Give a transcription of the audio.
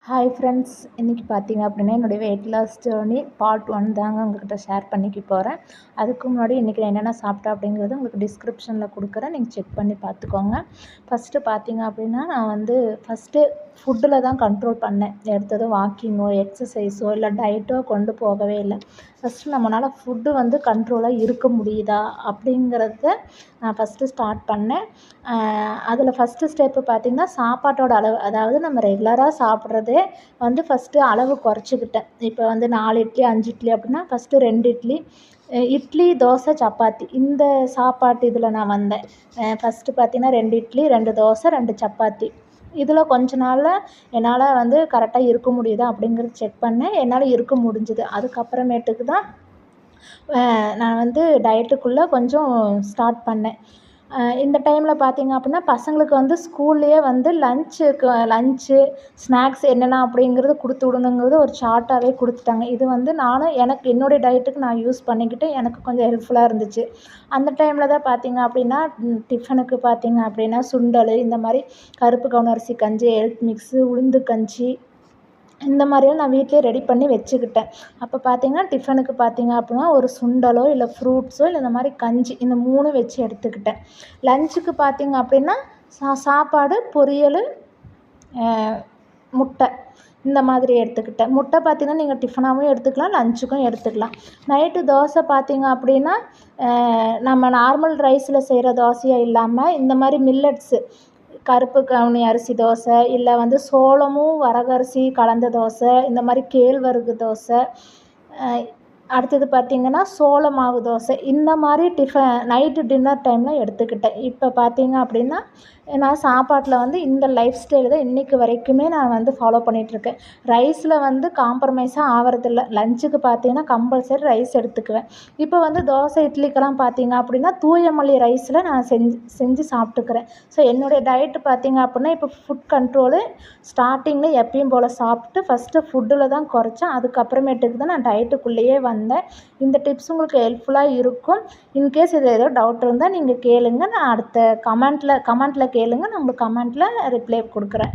Hi friends, இன்றைக்கி பார்த்தீங்க அப்படின்னா என்னுடைய வெயிட் லாஸ் ஜேர்னி பார்ட் 1 தாங்க உங்கள்கிட்ட ஷேர் பண்ணிக்க போகிறேன். அதுக்கு முன்னாடி இன்றைக்கி நான் என்னென்ன சாப்பிட்டேன் அப்படிங்கிறது உங்களுக்கு டிஸ்கிரிப்ஷனில் கொடுக்குறேன், நீங்கள் செக் பண்ணி பார்த்துக்கோங்க. ஃபஸ்ட்டு பார்த்தீங்க அப்படின்னா நான் ஃபஸ்ட்டு ஃபுட்டில் தான் கண்ட்ரோல் பண்ணேன். எடுத்ததும் வாக்கிங்கோ எக்ஸசைஸோ இல்லை டயட்டோ கொண்டு போகவே இல்லை. ஃபஸ்ட்டு நம்மளால் ஃபுட்டு கண்ட்ரோலாக இருக்க முடியுதா அப்படிங்கிறத நான் ஃபஸ்ட்டு ஸ்டார்ட் பண்ணேன். அதில் ஃபஸ்ட்டு ஸ்டெப்பு பார்த்திங்கன்னா சாப்பாட்டோட அளவு, அதாவது நம்ம ரெகுலராக சாப்பிட்றதே ஃபஸ்ட்டு அளவு குறைச்சிக்கிட்டேன். இப்போ 4 இட்லி 5 இட்லி அப்படின்னா ஃபஸ்ட்டு 2 இட்லி, இட்லி தோசை சப்பாத்தி இந்த சாப்பாட்டு இதில் நான் வந்தேன். ஃபஸ்ட்டு பார்த்திங்கன்னா 2 இட்லி 2 தோசை 2 சப்பாத்தி. இதில் கொஞ்ச நாளில் என்னால் கரெக்டாக இருக்க முடியுதா அப்படிங்கிறது செக் பண்ணேன். என்னால் இருக்க முடிஞ்சுது. அதுக்கப்புறமேட்டுக்கு தான் நான் டயட்டுக்குள்ளே கொஞ்சம் ஸ்டார்ட் பண்ணேன். இந்த டைமில் பார்த்திங்க அப்படின்னா பசங்களுக்கு ஸ்கூல்லேயே லஞ்சு ஸ்நாக்ஸ் என்னென்ன அப்படிங்கிறது கொடுத்து விடணுங்கிறது ஒரு சார்ட்டாகவே கொடுத்துட்டாங்க. இது நானும் என்னுடைய டயட்டுக்கு நான் யூஸ் பண்ணிக்கிட்டு எனக்கு கொஞ்சம் ஹெல்ப்ஃபுல்லாக இருந்துச்சு. அந்த டைமில் தான் பார்த்திங்க அப்படின்னா டிஃபனுக்கு பார்த்திங்க அப்படின்னா சுண்டல், இந்த மாதிரி கருப்பு கவுனி அரிசி கஞ்சி, ஹெல்த் மிக்ஸு, உளுந்து கஞ்சி இந்த மாதிரியெல்லாம் நான் வீட்டிலே ரெடி பண்ணி வச்சுக்கிட்டேன். அப்போ பார்த்திங்கன்னா டிஃபனுக்கு பார்த்திங்க அப்படின்னா ஒரு சுண்டலோ இல்லை ஃப்ரூட்ஸோ இல்லை இந்த மாதிரி கஞ்சி இந்த 3 வச்சு எடுத்துக்கிட்டேன். லஞ்சுக்கு பார்த்திங்க அப்படின்னா சாப்பாடு, பொரியல், முட்டை இந்த மாதிரி எடுத்துக்கிட்டேன். முட்டை பார்த்திங்கன்னா நீங்கள் டிஃபனாகவும் எடுத்துக்கலாம், லஞ்சுக்கும் எடுத்துக்கலாம். நைட்டு தோசை பார்த்திங்க அப்படின்னா நம்ம நார்மல் ரைஸில் செய்கிற தோசையாக இல்லாமல் இந்த மாதிரி மில்லட்ஸு கருப்பு கவுனி அரிசி தோசை, இல்லை சோளமும் வரகரிசி கலந்த தோசை, இந்த மாதிரி கேழ்வரகு தோசை, அடுத்தது பார்த்திங்கன்னா சோள மாவு தோசை, இந்த மாதிரி நைட்டு டின்னர் டைமில் எடுத்துக்கிட்டேன். இப்போ பார்த்திங்க அப்படின்னா நான் சாப்பாட்டில் இந்த லைஃப் ஸ்டைல் தான் இன்றைக்கி வரைக்குமே நான் ஃபாலோ பண்ணிகிட்ருக்கேன். ரைஸில் காம்ப்ரமைஸாக ஆகிறதில்ல. லஞ்சுக்கு பார்த்திங்கன்னா கம்பல்சரி ரைஸ் எடுத்துக்குவேன். இப்போ தோசை இட்லிக்கெல்லாம் பார்த்திங்க அப்படின்னா தூயமல்லி ரைஸில் நான் செஞ்சு சாப்பிட்டுக்கிறேன். ஸோ என்னுடைய டயட்டு பார்த்திங்க அப்படின்னா இப்போ ஃபுட் கண்ட்ரோலு ஸ்டார்டிங்கில் எப்பயும் போல் சாப்பிட்டு ஃபஸ்ட்டு ஃபுட்டில் தான் குறைச்சேன். அதுக்கப்புறமேட்டுக்கு தான் நான் டயட்டுக்குள்ளேயே வந்தேன். இந்த டிப்ஸ் உங்களுக்கு ஹெல்ப்ஃபுல்லாக இருக்கும். இன்கேஸ் இதில் ஏதோ டவுட் இருந்தால் நீங்கள் கேளுங்க. நான் அடுத்த கமெண்ட்டில் கேளுங்க. நான் உங்களுக்கு கமெண்ட்டில் ரிப்ளை கொடுக்குறேன்.